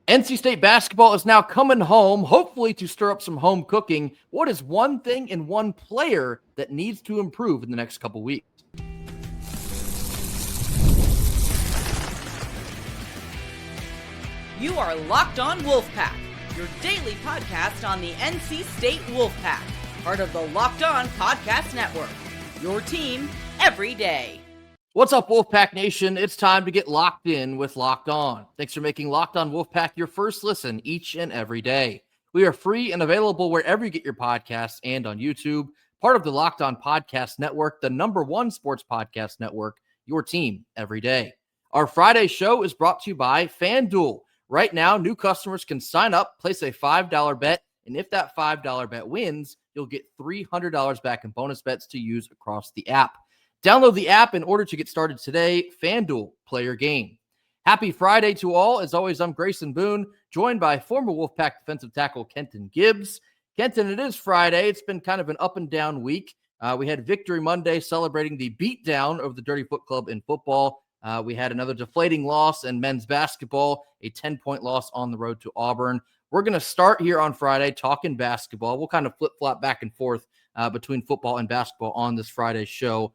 NC State basketball is now coming home, hopefully to stir up some home cooking. What is one thing and one player that needs to improve in the next couple weeks? You are Locked On Wolfpack, your daily podcast on the NC State Wolfpack, part of the Locked On Podcast Network, your team every day. What's up, Wolfpack Nation? It's time to get locked in with Locked On. Thanks for making Locked On Wolfpack your first listen each and every day. We are free and available wherever you get your podcasts and on YouTube, part of the Locked On Podcast Network, the #1 sports podcast network, your team every day. Our Friday show is brought to you by FanDuel. Right now, new customers can sign up, place a $5 bet, and if that $5 bet wins, you'll get $300 back in bonus bets to use across the app. Download the app in order to get started today. FanDuel, play your game. Happy Friday to all. As always, I'm Grayson Boone, joined by former Wolfpack defensive tackle Kenton Gibbs. Kenton, it is Friday. It's been kind of an up and down week. We had Victory Monday celebrating the beatdown of the Dirty Foot Club in football. We had another deflating loss in men's basketball, a 10-point loss on the road to Auburn. We're going to start here on Friday talking basketball. We'll kind of flip-flop back and forth between football and basketball on this Friday show.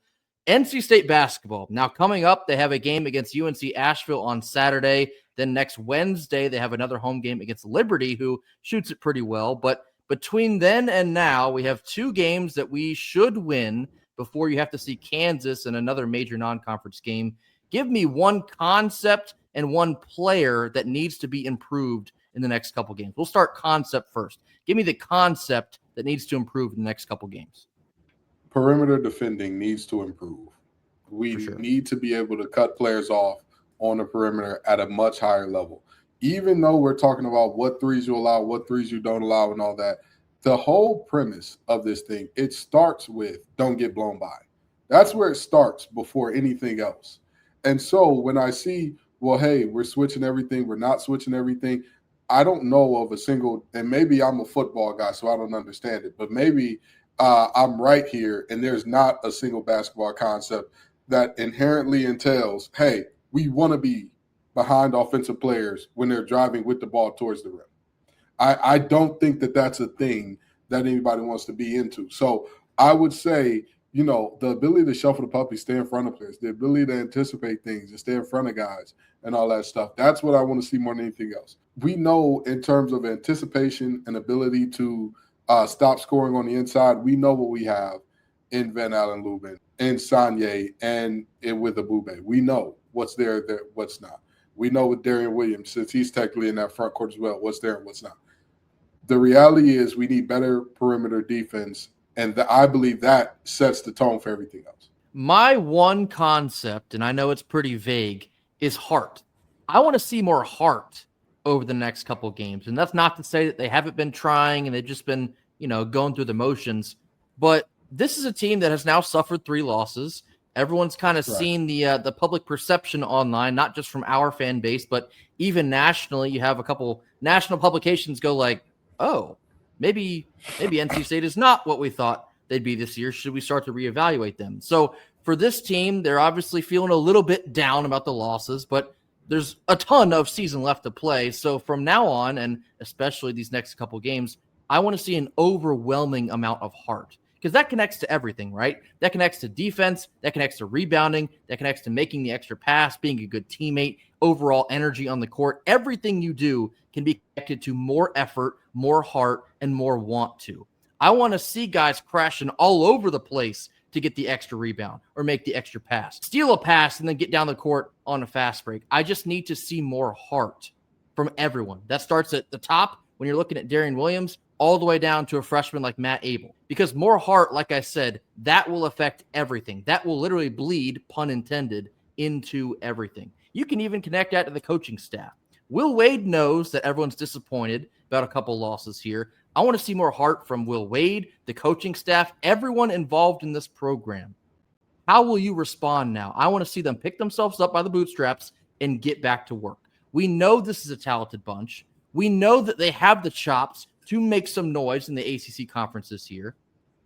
NC State basketball. Now coming up, they have a game against UNC Asheville on Saturday. Then next Wednesday, they have another home game against Liberty, who shoots it pretty well. But between then and now, we have two games that we should win before you have to see Kansas in another major non-conference game. Give me one concept and one player that needs to be improved in the next couple games. We'll start concept first. Give me the concept that needs to improve in the next couple games. Perimeter defending needs to improve. We need to be able to cut players off on the perimeter at a much higher level. Even though we're talking about what threes you allow, what threes you don't allow, and all that, the whole premise of this thing, it starts with don't get blown by. That's where it starts before anything else. And so when I see, well, hey, we're switching everything, we're not switching everything, I don't know of a single, and maybe I'm a football guy, so I don't understand it, but maybe I'm right here, and there's not a single basketball concept that inherently entails, hey, we want to be behind offensive players when they're driving with the ball towards the rim. I don't think that that's a thing that anybody wants to be into. So I would say, you know, the ability to shuffle the puppy, stay in front of players, the ability to anticipate things and stay in front of guys and all that stuff, that's what I want to see more than anything else. We know in terms of anticipation and ability to stop scoring on the inside, we know what we have in Van Allen Lubin, in Sanye, and with Abube. We know what's there, what's not. We know with Darian Williams, since he's technically in that front court as well, what's there and what's not. The reality is we need better perimeter defense, and I believe that sets the tone for everything else. My one concept, and I know it's pretty vague, is heart. I want to see more heart over the next couple of games. And that's not to say that they haven't been trying and they've just been, going through the motions. But this is a team that has now suffered 3 losses. Everyone's kind of seen the public perception online, not just from our fan base, but even nationally. You have a couple national publications go like, oh, maybe NC State is not what we thought they'd be this year. Should we start to reevaluate them? So for this team, they're obviously feeling a little bit down about the losses, but there's a ton of season left to play. So from now on, and especially these next couple games, I want to see an overwhelming amount of heart, because that connects to everything, right? That connects to defense, that connects to rebounding, that connects to making the extra pass, being a good teammate, overall energy on the court. Everything you do can be connected to more effort, more heart, and more want to. I want to see guys crashing all over the place to get the extra rebound or make the extra pass, steal a pass, and then get down the court on a fast break. I just need to see more heart from everyone. That starts at the top when you're looking at Darian Williams, all the way down to a freshman like Matt Abel. Because more heart, like I said, that will affect everything. That will literally bleed, pun intended, into everything. You can even connect that to the coaching staff. Will Wade knows that everyone's disappointed about a couple losses here. I want to see more heart from Will Wade, the coaching staff, everyone involved in this program. How will you respond now? I want to see them pick themselves up by the bootstraps and get back to work. We know this is a talented bunch. We know that they have the chops to make some noise in the ACC conference this year.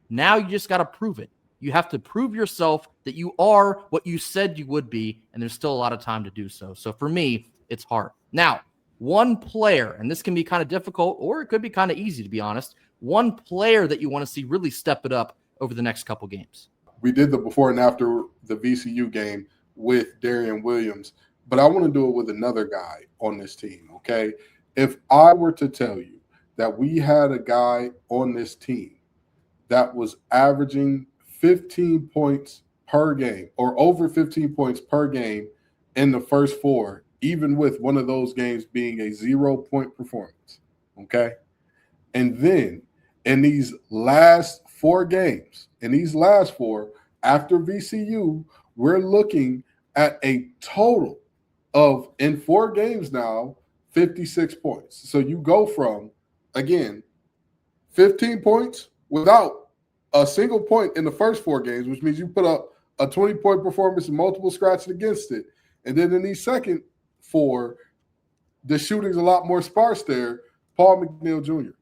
Now you just got to prove it. You have to prove yourself that you are what you said you would be, and there's still a lot of time to do so. So for me, it's hard. Now, one player, and this can be kind of difficult or it could be kind of easy, to be honest, one player that you want to see really step it up over the next couple games. We did the before and after the VCU game with Darian Williams, but I want to do it with another guy on this team, okay? If I were to tell you that we had a guy on this team that was averaging 15 points per game or over 15 points per game in the first four, even with one of those games being a 0-point performance, okay? And then in these last four games, after VCU, we're looking at a total of, in 4 games now, 56 points. So you go from, again, 15 points without a single point in the first 4 games, which means you put up a 20-point performance and multiple scratches against it. And then in these second 4, the shooting's a lot more sparse there. Paul McNeil Jr.,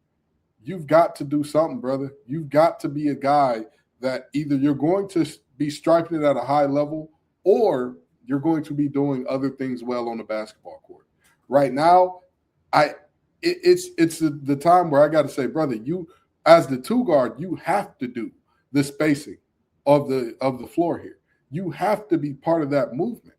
you've got to do something, brother. You've got to be a guy that either you're going to be striping it at a high level or you're going to be doing other things well on the basketball court. Right now, it's the time where I got to say, brother, you as the 2 guard, you have to do the spacing of the floor here. You have to be part of that movement.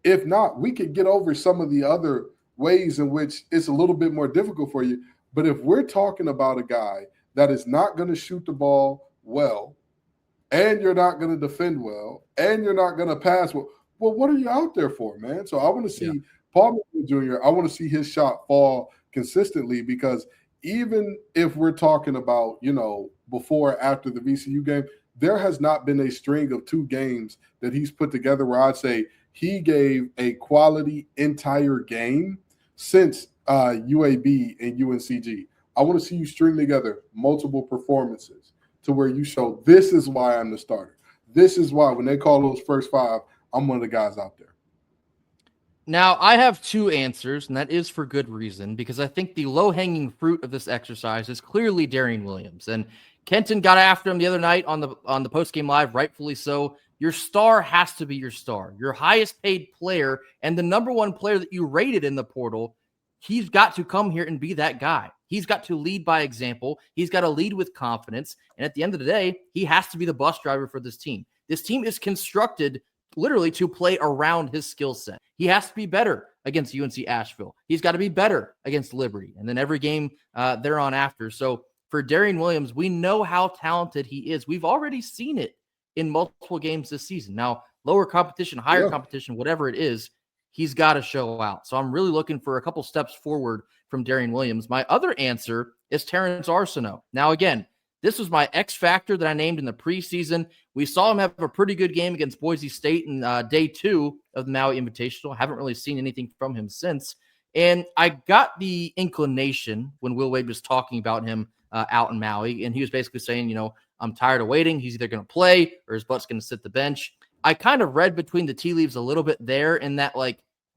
If not, we could get over some of the other ways in which it's a little bit more difficult for you. But if we're talking about a guy that is not going to shoot the ball well, and you're not going to defend well, and you're not going to pass well, what are you out there for, man? So I want to see Paul McNeil Jr., I want to see his shot fall consistently, because even if we're talking about, before or after the VCU game, there has not been a string of 2 games that he's put together where I'd say he gave a quality entire game since UAB and UNCG. I want to see you string together multiple performances to where you show this is why I'm the starter. This is why when they call those first 5, I'm one of the guys out there. Now, I have 2 answers, and that is for good reason, because I think the low-hanging fruit of this exercise is clearly Darian Williams. And Kenton got after him the other night on the post-game live, rightfully so. Your star has to be your star. Your highest-paid player and the number 1 player that you rated in the portal, he's got to come here and be that guy. He's got to lead by example. He's got to lead with confidence. And at the end of the day, he has to be the bus driver for this team. This team is constructed literally to play around his skill set. He has to be better against UNC Asheville. He's got to be better against Liberty. And then every game thereon after. So for Darian Williams, we know how talented he is. We've already seen it in multiple games this season. Now, lower competition, higher competition, whatever it is, he's got to show out. So I'm really looking for a couple steps forward from Darian Williams. My other answer is Terrence Arsenault. Now, again, this was my X factor that I named in the preseason. We saw him have a pretty good game against Boise State in day 2 of the Maui Invitational. Haven't really seen anything from him since. And I got the inclination when Will Wade was talking about him out in Maui, and he was basically saying, I'm tired of waiting. He's either going to play or his butt's going to sit the bench. I kind of read between the tea leaves a little bit there in that,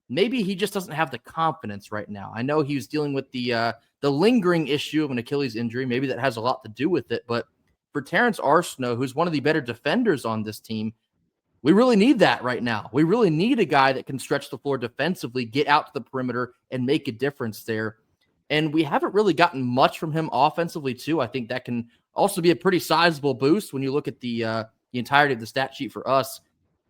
maybe he just doesn't have the confidence right now. I know he was dealing with the lingering issue of an Achilles injury. Maybe that has a lot to do with it. But for Terrence Arsenault, who's one of the better defenders on this team, we really need that right now. We really need a guy that can stretch the floor defensively, get out to the perimeter, and make a difference there. And we haven't really gotten much from him offensively, too. I think that can also be a pretty sizable boost when you look at the entirety of the stat sheet for us.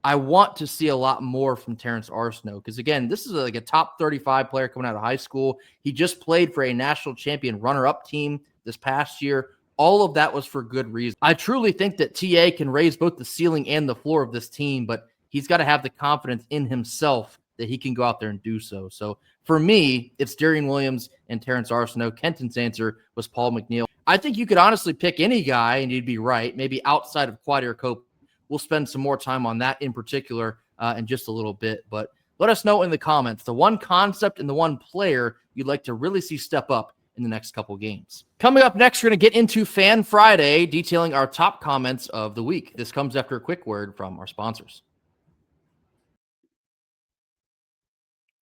I want to see a lot more from Terrence Arsenault because, again, this is like a top 35 player coming out of high school. He just played for a national champion runner-up team this past year. All of that was for good reason. I truly think that TA can raise both the ceiling and the floor of this team, but he's got to have the confidence in himself that he can go out there and do so. So for me, it's Darian Williams and Terrence Arsenault. Kenton's answer was Paul McNeil. I think you could honestly pick any guy and you'd be right, maybe outside of Quadir Cope. We'll spend some more time on that in particular in just a little bit. But let us know in the comments the one concept and the one player you'd like to really see step up in the next couple games. Coming up next, we're going to get into Fan Friday, detailing our top comments of the week. This comes after a quick word from our sponsors.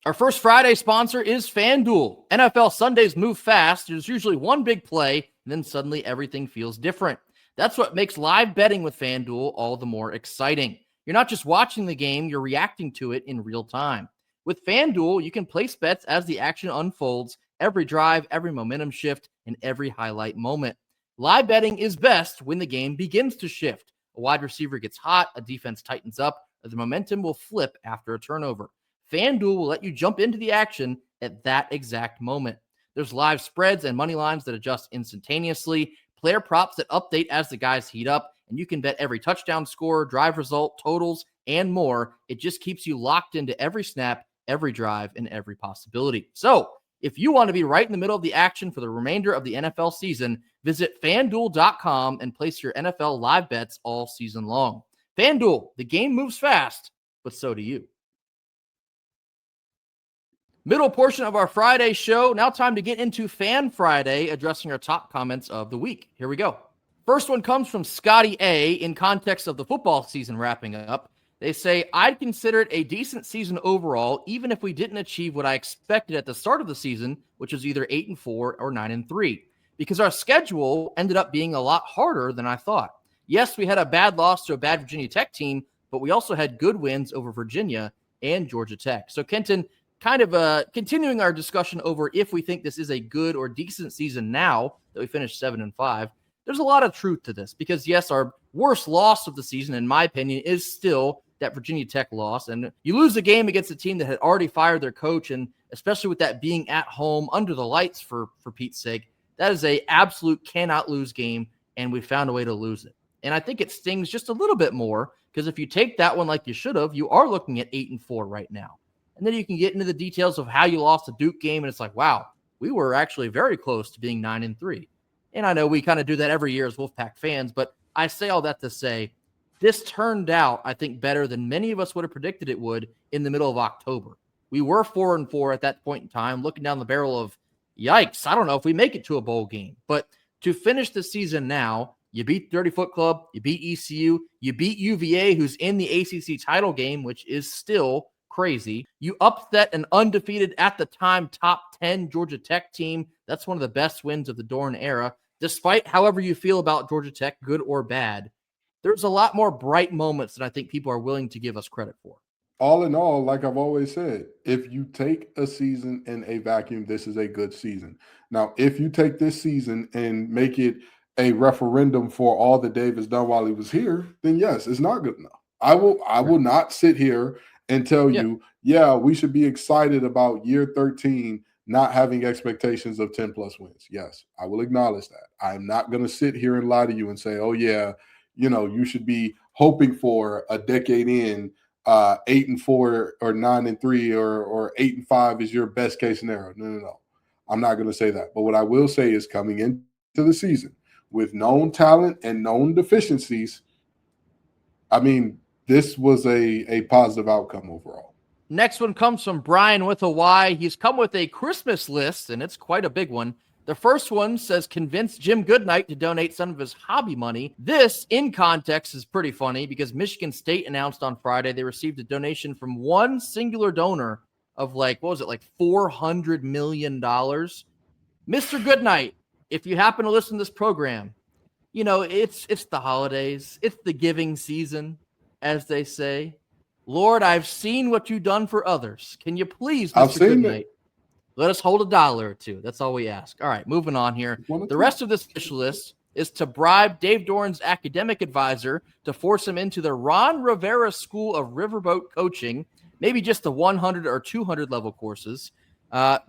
Our first Friday sponsor is FanDuel. NFL Sundays move fast. There's usually one big play, and then suddenly everything feels different. That's what makes live betting with FanDuel all the more exciting. You're not just watching the game, you're reacting to it in real time. With FanDuel, you can place bets as the action unfolds, every drive, every momentum shift, and every highlight moment. Live betting is best when the game begins to shift. A wide receiver gets hot, a defense tightens up, or the momentum will flip after a turnover. FanDuel will let you jump into the action at that exact moment. There's live spreads and money lines that adjust instantaneously, player props that update as the guys heat up, and you can bet every touchdown score, drive result, totals, and more. It just keeps you locked into every snap, every drive, and every possibility. So, if you want to be right in the middle of the action for the remainder of the NFL season, visit FanDuel.com and place your NFL live bets all season long. FanDuel, the game moves fast, but so do you. Middle portion of our Friday show. Now time to get into Fan Friday, addressing our top comments of the week. Here we go. First one comes from Scotty A. In context of the football season wrapping up. They say, I'd consider it a decent season overall, even if we didn't achieve what I expected at the start of the season, which was either 8-4 or 9-3, because our schedule ended up being a lot harder than I thought. Yes, we had a bad loss to a bad Virginia Tech team, but we also had good wins over Virginia and Georgia Tech. So, Kenton, kind of continuing our discussion over if we think this is a good or decent season now that we finished 7-5, there's a lot of truth to this because, yes, our worst loss of the season, in my opinion, is still that Virginia Tech loss. And you lose a game against a team that had already fired their coach, and especially with that being at home under the lights for Pete's sake, that is a absolute cannot lose game, and we found a way to lose it. And I think it stings just a little bit more because if you take that one like you should have, you are looking at 8-4 right now. And then you can get into the details of how you lost the Duke game, and it's like, wow, we were actually very close to being 9-3. And I know we kind of do that every year as Wolfpack fans, but I say all that to say this turned out, I think, better than many of us would have predicted it would in the middle of October. We were 4-4 at that point in time, looking down the barrel of, yikes, I don't know if we make it to a bowl game. But to finish the season now, you beat 30 Foot Club, you beat ECU, you beat UVA, who's in the ACC title game, which is still crazy. You upset an undefeated, at the time, top 10 Georgia Tech team. That's one of the best wins of the Dorn era. Despite however you feel about Georgia Tech, good or bad, there's a lot more bright moments than I think people are willing to give us credit for. All in all, like I've always said, if you take a season in a vacuum, this is a good season. Now, if you take this season and make it a referendum for all that Dave has done while he was here, then yes, it's not good enough. I will not sit here and tell you, yeah, we should be excited about year 13 not having expectations of 10 plus wins. Yes, I will acknowledge that. I'm not going to sit here and lie to you and say, oh yeah, you should be hoping for a decade in 8-4 or 9-3 or 8-5 is your best case scenario. No. I'm not going to say that. But what I will say is coming into the season with known talent and known deficiencies, I mean, this was a positive outcome overall. Next one comes from Brian with a Y. He's come with a Christmas list, and it's quite a big one. The first one says, convince Jim Goodnight to donate some of his hobby money. This, in context, is pretty funny because Michigan State announced on Friday they received a donation from one singular donor of $400 million. Mr. Goodnight, if you happen to listen to this program, it's the holidays. It's the giving season, as they say. Lord, I've seen what you've done for others. Can you please, Mr. Goodnight, let us hold $1 or $2? That's all we ask. All right, moving on here. The rest of this wish list is to bribe Dave Doran's academic advisor to force him into the Ron Rivera School of Riverboat Coaching, maybe just the 100 or 200 level courses.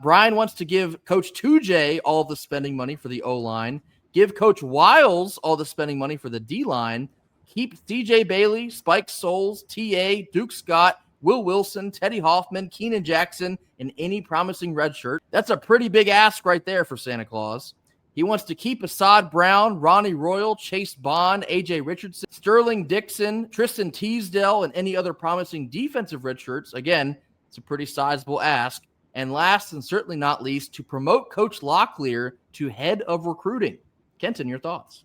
Brian wants to give Coach 2J all the spending money for the O-line, give Coach Wiles all the spending money for the D-line, keep DJ Bailey, Spike Souls, TA, Duke Scott, Will Wilson, Teddy Hoffman, Keenan Jackson, and any promising red shirt. That's a pretty big ask right there for Santa Claus. He wants to keep Assad Brown, Ronnie Royal, Chase Bond, AJ Richardson, Sterling Dixon, Tristan Teasdale, and any other promising defensive red shirts. Again, it's a pretty sizable ask. And last and certainly not least, to promote Coach Locklear to head of recruiting. Kenton, your thoughts?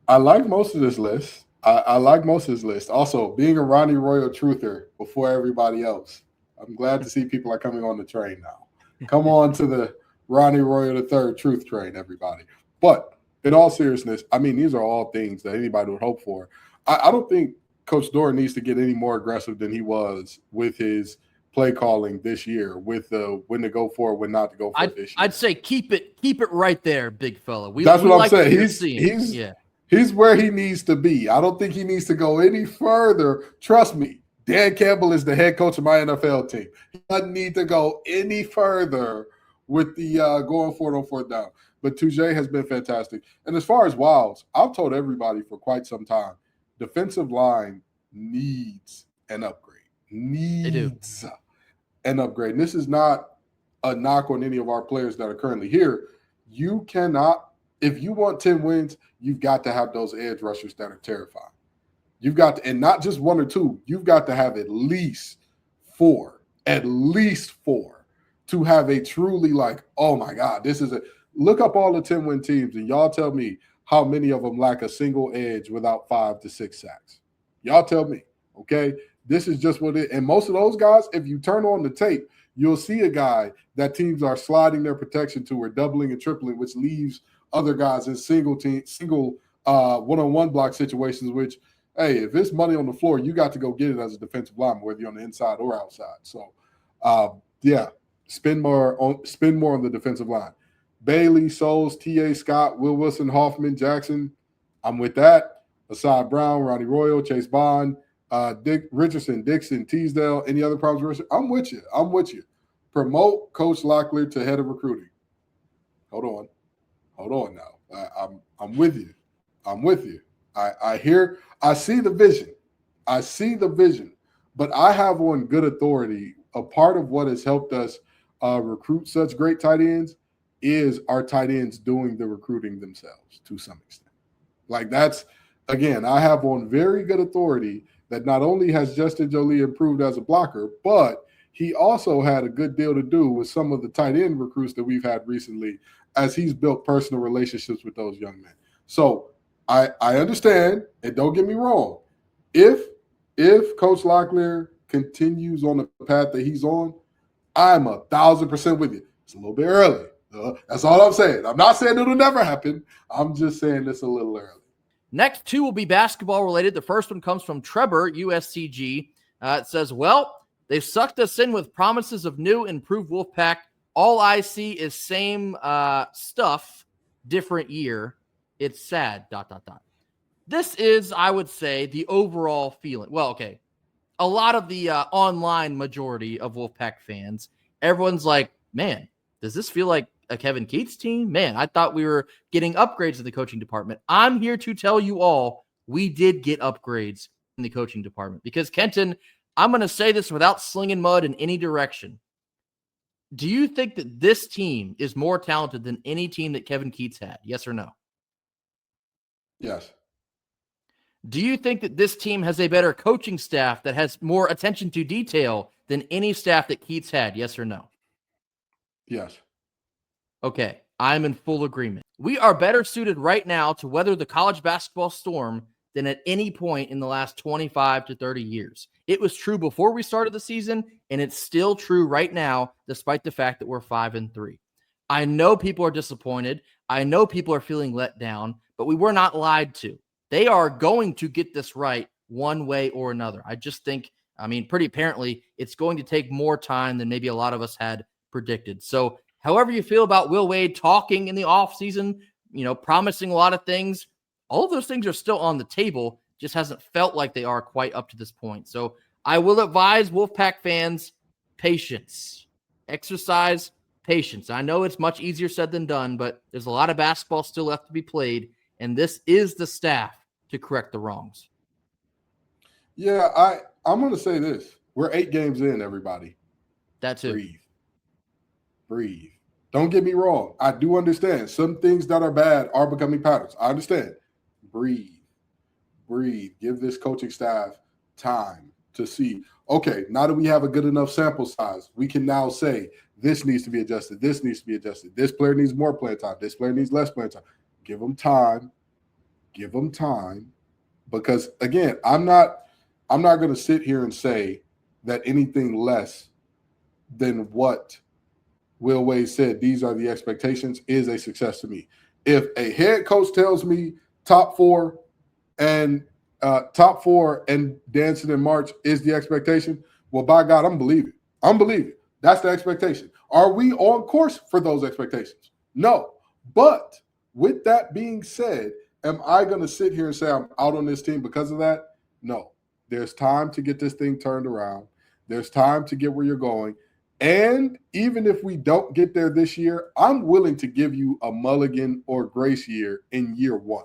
I like most of this list. I like most of this list. Also, being a Ronnie Royal truther before everybody else, I'm glad to see people are coming on the train now. Come on to the Ronnie Royal III truth train, everybody. But in all seriousness, I mean, these are all things that anybody would hope for. I don't think Coach Doran needs to get any more aggressive than he was with his play calling this year with the when to go for it, when not to go for it this year. I'd say keep it right there, big fella. That's what I'm saying. Yeah. He's where he needs to be. I don't think he needs to go any further. Trust me, Dan Campbell is the head coach of my NFL team. He doesn't need to go any further with the going for it on fourth down. But Tujay has been fantastic. And as far as Wilds, I've told everybody for quite some time, defensive line needs an upgrade. Needs an upgrade. And this is not a knock on any of our players that are currently here. You cannot, if you want 10 wins, you've got to have those edge rushers that are terrifying. You've got to, and not just one or two, you've got to have at least four to have a truly like, oh my God, this is a look up all the 10-win teams and y'all tell me how many of them lack a single edge without 5 to 6 sacks. Y'all tell me, okay? This is just what it, and most of those guys, if you turn on the tape, you'll see a guy that teams are sliding their protection to or doubling and tripling, which leaves other guys in single one-on-one block situations, which, hey, if it's money on the floor, you got to go get it as a defensive lineman, whether you're on the inside or outside. So, spend more on the defensive line. Bailey, Souls, T.A. Scott, Will Wilson, Hoffman, Jackson. I'm with that. Asad Brown, Ronnie Royal, Chase Bond, Dick Richardson, Dixon, Teasdale, any other problems? I'm with you. Promote Coach Locklear to head of recruiting. Hold on now. I'm with you. I see the vision. But I have on good authority, a part of what has helped us recruit such great tight ends is our tight ends doing the recruiting themselves to some extent. Like that's, again, I have on very good authority that not only has Justin Jolie improved as a blocker, but he also had a good deal to do with some of the tight end recruits that we've had recently as he's built personal relationships with those young men. So I understand, and don't get me wrong, if Coach Locklear continues on the path that he's on, I'm 1,000% with you. It's a little bit early. That's all I'm saying. I'm not saying it'll never happen. I'm just saying it's a little early. Next two will be basketball related. The first one comes from Trevor, USCG. It says, well, they've sucked us in with promises of new improved Wolfpack. All I see is same stuff, different year. It's sad, ... This is, I would say, the overall feeling. Well, okay. A lot of the online majority of Wolfpack fans, everyone's like, man, does this feel like a Kevin Keats team? Man, I thought we were getting upgrades in the coaching department. I'm here to tell you all we did get upgrades in the coaching department because, Kenton, I'm going to say this without slinging mud in any direction. Do you think that this team is more talented than any team that Kevin Keats had? Yes or no? Yes. Do you think that this team has a better coaching staff that has more attention to detail than any staff that Keats had? Yes or no? Yes. Okay, I'm in full agreement. We are better suited right now to weather the college basketball storm than at any point in the last 25 to 30 years. It was true before we started the season, and it's still true right now, despite the fact that we're 5-3. I know people are disappointed. I know people are feeling let down, but we were not lied to. They are going to get this right one way or another. I just think, pretty apparently, it's going to take more time than maybe a lot of us had predicted. So however you feel about Will Wade talking in the offseason, promising a lot of things, all of those things are still on the table, just hasn't felt like they are quite up to this point. So I will advise Wolfpack fans, patience. Exercise patience. I know it's much easier said than done, but there's a lot of basketball still left to be played, and this is the staff to correct the wrongs. Yeah, I'm going to say this. We're 8 games in, everybody. That's it. Breathe. Don't get me wrong. I do understand. Some things that are bad are becoming patterns. I understand. Breathe. Give this coaching staff time to see, okay, now that we have a good enough sample size, we can now say this needs to be adjusted. This needs to be adjusted. This player needs more playing time. This player needs less playing time. Give them time. Because, again, I'm not going to sit here and say that anything less than what Will Wade said, these are the expectations, is a success to me. If a head coach tells me top four and dancing in March is the expectation, well, by God, I'm believing. I'm believing. That's the expectation. Are we on course for those expectations? No. But with that being said, am I going to sit here and say I'm out on this team because of that? No. There's time to get this thing turned around. There's time to get where you're going. And even if we don't get there this year, I'm willing to give you a mulligan or grace year in year one.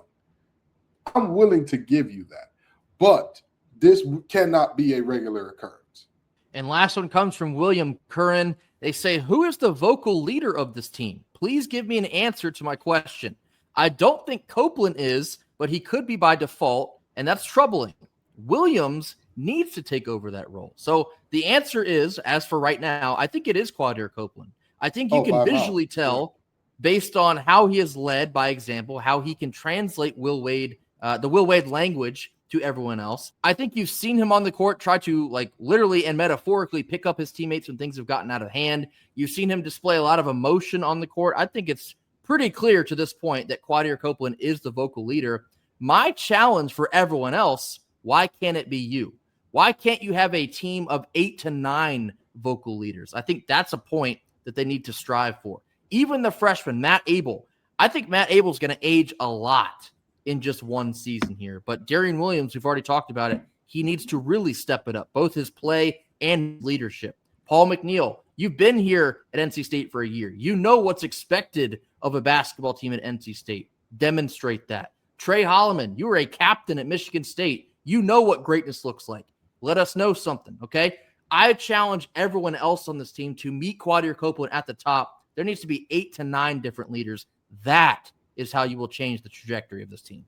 I'm willing to give you that. But this cannot be a regular occurrence. And last one comes from William Curran. They say, who is the vocal leader of this team? Please give me an answer to my question. I don't think Copeland is, but he could be by default, and that's troubling. Williams needs to take over that role. So the answer is, as for right now, I think it is Quadir Copeland. I think you can visually tell based on how he has led by example, how he can translate Will Wade, the Will Wade language to everyone else. I think you've seen him on the court try to literally and metaphorically pick up his teammates when things have gotten out of hand. You've seen him display a lot of emotion on the court. I think it's pretty clear to this point that Quadir Copeland is the vocal leader. My challenge for everyone else, why can't it be you? Why can't you have a team of 8 to 9 vocal leaders? I think that's a point that they need to strive for. Even the freshman, Matt Abel. I think Matt Abel's going to age a lot in just one season here. But Darian Williams, we've already talked about it, he needs to really step it up, both his play and leadership. Paul McNeil, you've been here at NC State for a year. You know what's expected of a basketball team at NC State. Demonstrate that. Trey Holloman, you were a captain at Michigan State. You know what greatness looks like. Let us know something, okay? I challenge everyone else on this team to meet Quadir Copeland at the top. There needs to be 8 to 9 different leaders. That is how you will change the trajectory of this team.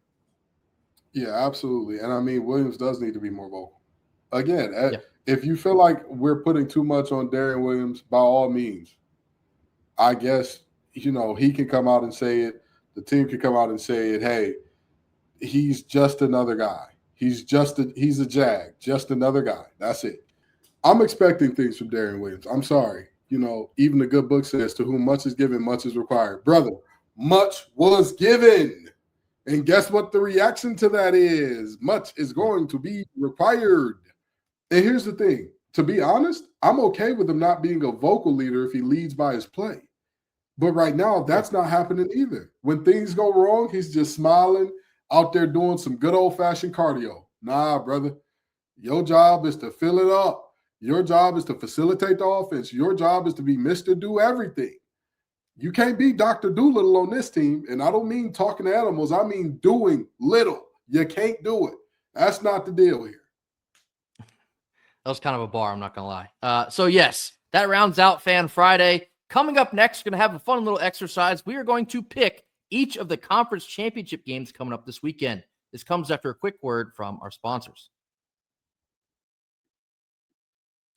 Yeah, absolutely. And I mean, Williams does need to be more vocal. Again, if you feel like we're putting too much on Darian Williams, by all means, I guess, he can come out and say it. The team can come out and say it. Hey, he's just another guy. He's a Jag, just another guy. That's it. I'm expecting things from Darian Williams. I'm sorry. Even the good book says, to whom much is given, much is required. Brother, much was given. And guess what the reaction to that is? Much is going to be required. And here's the thing. To be honest, I'm okay with him not being a vocal leader if he leads by his play. But right now, that's not happening either. When things go wrong, he's just smiling, out there doing some good old-fashioned cardio. Nah, brother. Your job is to fill it up. Your job is to facilitate the offense. Your job is to be Mr. Do Everything. You can't be Dr. Doolittle on this team, and I don't mean talking to animals. I mean doing little. You can't do it. That's not the deal here. That was kind of a bar, I'm not going to lie. So, yes, that rounds out Fan Friday. Coming up next, we're going to have a fun little exercise. We are going to pick each of the conference championship games coming up this weekend. This comes after a quick word from our sponsors.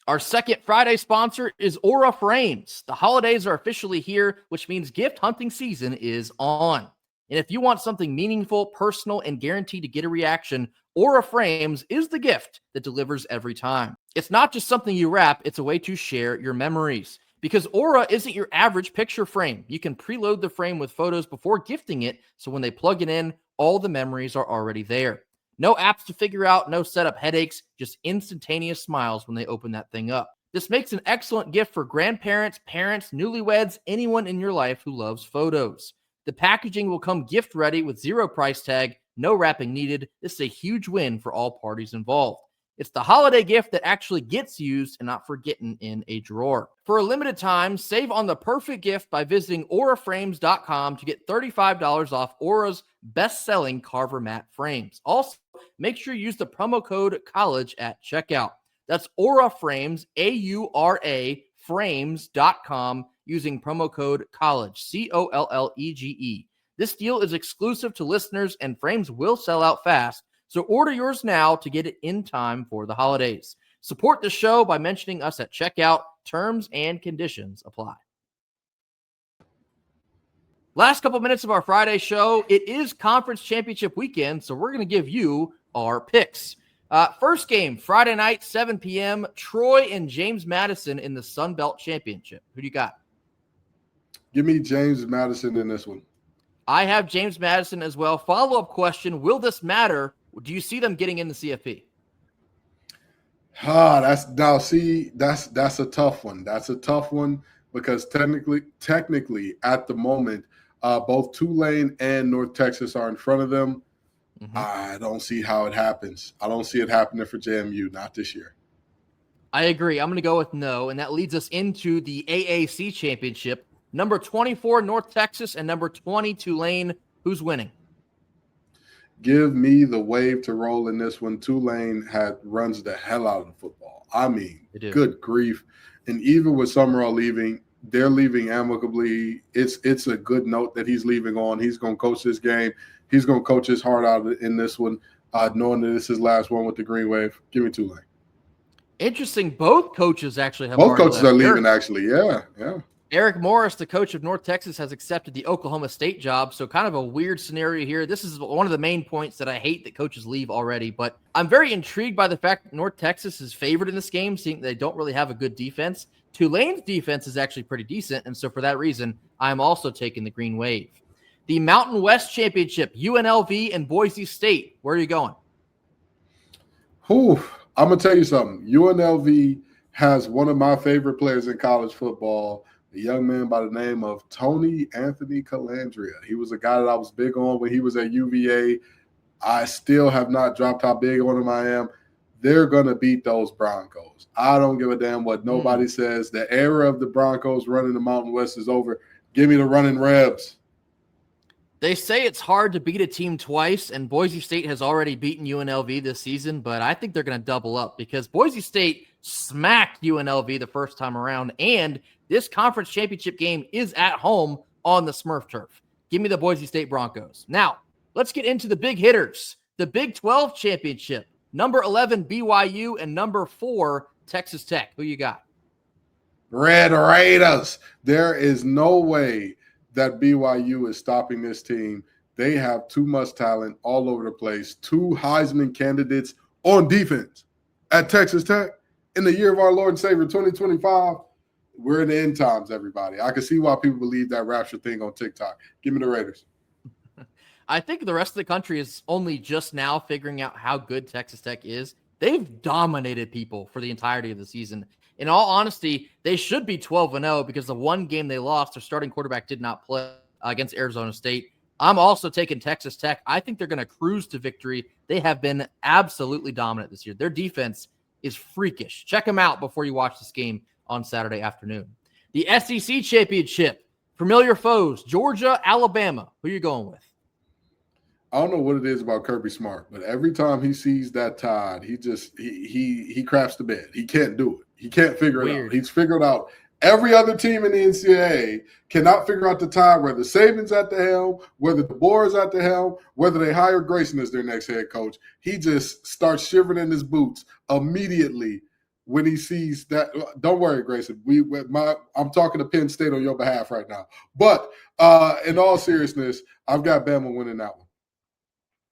Our second Friday sponsor is Aura Frames. The holidays are officially here, which means gift hunting season is on. And if you want something meaningful, personal, and guaranteed to get a reaction, Aura Frames is the gift that delivers every time. It's not just something you wrap, it's a way to share your memories. Because Aura isn't your average picture frame. You can preload the frame with photos before gifting it, so when they plug it in, all the memories are already there. No apps to figure out, no setup headaches, just instantaneous smiles when they open that thing up. This makes an excellent gift for grandparents, parents, newlyweds, anyone in your life who loves photos. The packaging will come gift ready with zero price tag, no wrapping needed. This is a huge win for all parties involved. It's the holiday gift that actually gets used and not forgotten in a drawer. For a limited time, save on the perfect gift by visiting auraframes.com to get $35 off Aura's best-selling Carver Mat frames. Also, make sure you use the promo code COLLEGE at checkout. That's Aura Frames, A-U-R-A, frames.com, using promo code COLLEGE, C-O-L-L-E-G-E. This deal is exclusive to listeners, and frames will sell out fast. So order yours now to get it in time for the holidays. Support the show by mentioning us at checkout. Terms and conditions apply. Last couple minutes of our Friday show. It is conference championship weekend, so we're going to give you our picks. First game, Friday night, 7 p.m., Troy and James Madison in the Sun Belt Championship. Who do you got? Give me James Madison in this one. I have James Madison as well. Follow-up question, will this matter? Do you see them getting in the CFP? That's a tough one. That's a tough one because technically at the moment, both Tulane and North Texas are in front of them. Mm-hmm. I don't see how it happens. I don't see it happening for JMU, not this year. I agree. I'm going to go with no, and that leads us into the AAC championship. Number 24, North Texas, and number 20, Tulane. Who's winning? Give me the Wave to roll in this one. Tulane runs the hell out of the football. I mean, good grief. And even with Summerall leaving, they're leaving amicably. It's a good note that he's leaving on. He's going to coach this game. He's going to coach his heart out in this one, knowing that this is his last one with the Green Wave. Give me Tulane. Interesting. Both coaches actually have both coaches are leaving, actually. Yeah. Eric Morris, the coach of North Texas, has accepted the Oklahoma State job. So kind of a weird scenario here. This is one of the main points that I hate that coaches leave already. But I'm very intrigued by the fact that North Texas is favored in this game, seeing they don't really have a good defense. Tulane's defense is actually pretty decent. And so for that reason, I'm also taking the Green Wave. The Mountain West Championship, UNLV and Boise State. Where are you going? I'm going to tell you something. UNLV has one of my favorite players in college football, a young man by the name of Tony Anthony Calandria. He was a guy that I was big on when he was at UVA. I still have not dropped how big on him I am. They're going to beat those Broncos. I don't give a damn what nobody says. The era of the Broncos running the Mountain West is over. Give me the running Rebs. They say it's hard to beat a team twice, and Boise State has already beaten UNLV this season, but I think they're going to double up because Boise State smacked UNLV the first time around, and this conference championship game is at home on the Smurf turf. Give me the Boise State Broncos. Now, let's get into the big hitters. The Big 12 championship, number 11 BYU and number 4 Texas Tech. Who you got? Red Raiders. There is no way that BYU is stopping this team. They have too much talent all over the place. 2 Heisman candidates on defense at Texas Tech in the year of our Lord and Savior 2025. We're in the end times, everybody. I can see why people believe that rapture thing on TikTok. Give me the Raiders. I think the rest of the country is only just now figuring out how good Texas Tech is. They've dominated people for the entirety of the season. In all honesty, they should be 12-0 because the one game they lost, their starting quarterback did not play against Arizona State. I'm also taking Texas Tech. I think they're going to cruise to victory. They have been absolutely dominant this year. Their defense is freakish. Check them out before you watch this game on Saturday afternoon. The SEC Championship, familiar foes, Georgia, Alabama. Who are you going with? I don't know what it is about Kirby Smart, but every time he sees that tide, he craps the bed. He can't do it. He can't figure it out. He's figured out every other team in the NCAA cannot figure out the tide, whether Saban's at the helm, whether DeBoer is at the helm, whether they hire Grayson as their next head coach. He just starts shivering in his boots immediately when he sees that. Don't worry, Grayson. I'm talking to Penn State on your behalf right now. But in all seriousness, I've got Bama winning that one.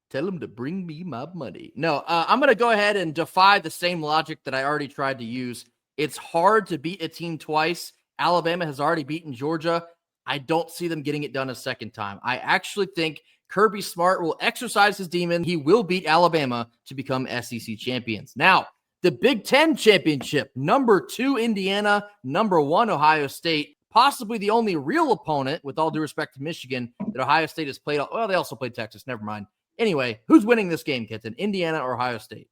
Tell him to bring me my money. No, I'm going to go ahead and defy the same logic that I already tried to use. It's hard to beat a team twice. Alabama has already beaten Georgia. I don't see them getting it done a second time. I actually think Kirby Smart will exercise his demon. He will beat Alabama to become SEC champions. Now, the Big 10 championship, number 2 Indiana, number 1 Ohio State. Possibly the only real opponent, with all due respect to Michigan, that Ohio State has played. Well, they also played Texas. Never mind. Anyway, who's winning this game, Kenton? Indiana or Ohio State?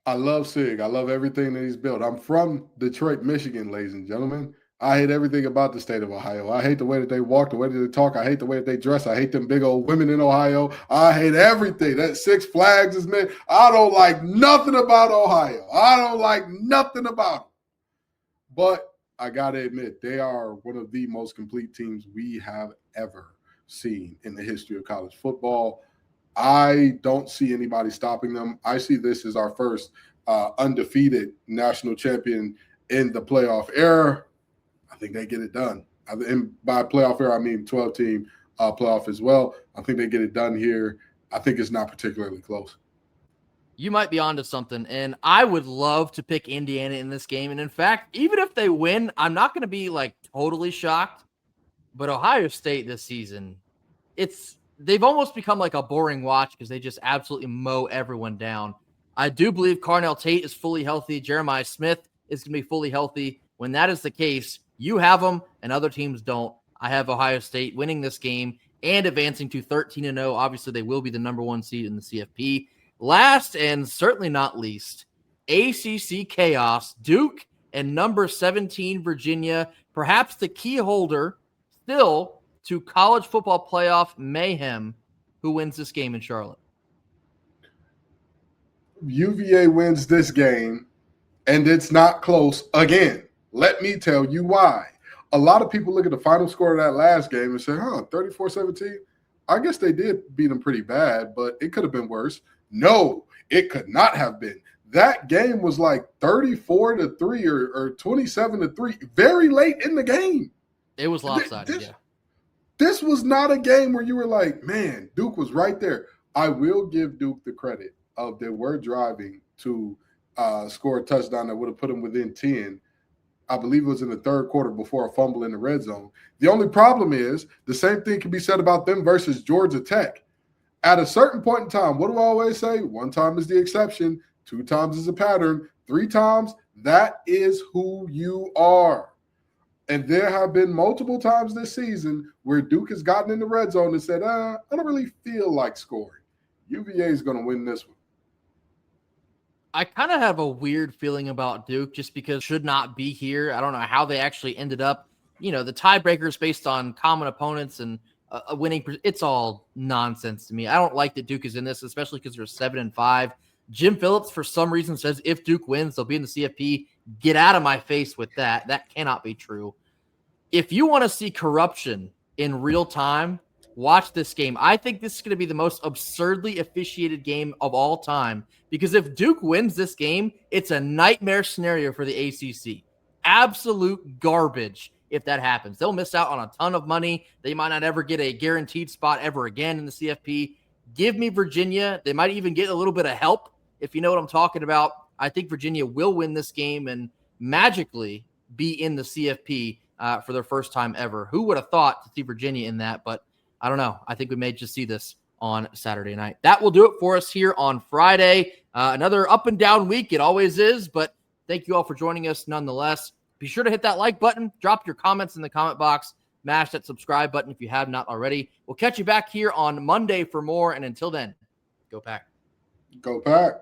I love Sig. I love everything that he's built. I'm from Detroit, Michigan, ladies and gentlemen. I hate everything about the state of Ohio. I hate the way that they walk, the way that they talk. I hate the way that they dress. I hate them big old women in Ohio. I hate everything. That Six Flags is meant. I don't like nothing about Ohio. I don't like nothing about it. But I got to admit, they are one of the most complete teams we have ever seen in the history of college football. I don't see anybody stopping them. I see this as our first undefeated national champion in the playoff era. I think they get it done. And by playoff era, I mean 12-team playoff as well. I think they get it done here. I think it's not particularly close. You might be onto something, and I would love to pick Indiana in this game. And in fact, even if they win, I'm not going to be like totally shocked. But Ohio State this season, they've almost become like a boring watch because they just absolutely mow everyone down. I do believe Carnell Tate is fully healthy. Jeremiah Smith is going to be fully healthy. When that is the case, you have them and other teams don't. I have Ohio State winning this game and advancing to 13-0. Obviously, they will be the number 1 seed in the CFP. Last and certainly not least, ACC chaos, Duke and number 17 Virginia, perhaps the key holder still to college football playoff mayhem. Who wins this game in Charlotte? UVA wins this game, and it's not close again. Let me tell you why. A lot of people look at the final score of that last game and say, 34-17? I guess they did beat them pretty bad, but it could have been worse. No, it could not have been. That game was like 34-3 or 27-3, very late in the game. It was lopsided, This was not a game where you were like, man, Duke was right there. I will give Duke the credit of they were driving to score a touchdown that would have put them within 10. I believe it was in the third quarter before a fumble in the red zone. The only problem is the same thing can be said about them versus Georgia Tech. At a certain point in time, what do I always say? 1 time is the exception, 2 times is a pattern, 3 times, that is who you are. And there have been multiple times this season where Duke has gotten in the red zone and said, I don't really feel like scoring. UVA is going to win this one. I kind of have a weird feeling about Duke just because should not be here. I don't know how they actually ended up. The tiebreakers based on common opponents and a winning. It's all nonsense to me. I don't like that Duke is in this, especially because they're 7-5. Jim Phillips, for some reason, says if Duke wins, they'll be in the CFP. Get out of my face with that. That cannot be true. If you want to see corruption in real time, watch this game. I think this is going to be the most absurdly officiated game of all time because if Duke wins this game, it's a nightmare scenario for the ACC. Absolute garbage if that happens. They'll miss out on a ton of money. They might not ever get a guaranteed spot ever again in the CFP. Give me Virginia. They might even get a little bit of help, if you know what I'm talking about. I think Virginia will win this game and magically be in the CFP for their first time ever. Who would have thought to see Virginia in that? But I don't know. I think we may just see this on Saturday night. That will do it for us here on Friday. Another up and down week. It always is, but thank you all for joining us nonetheless. Be sure to hit that like button. Drop your comments in the comment box. Mash that subscribe button if you have not already. We'll catch you back here on Monday for more. And until then, go Pack. Go Pack.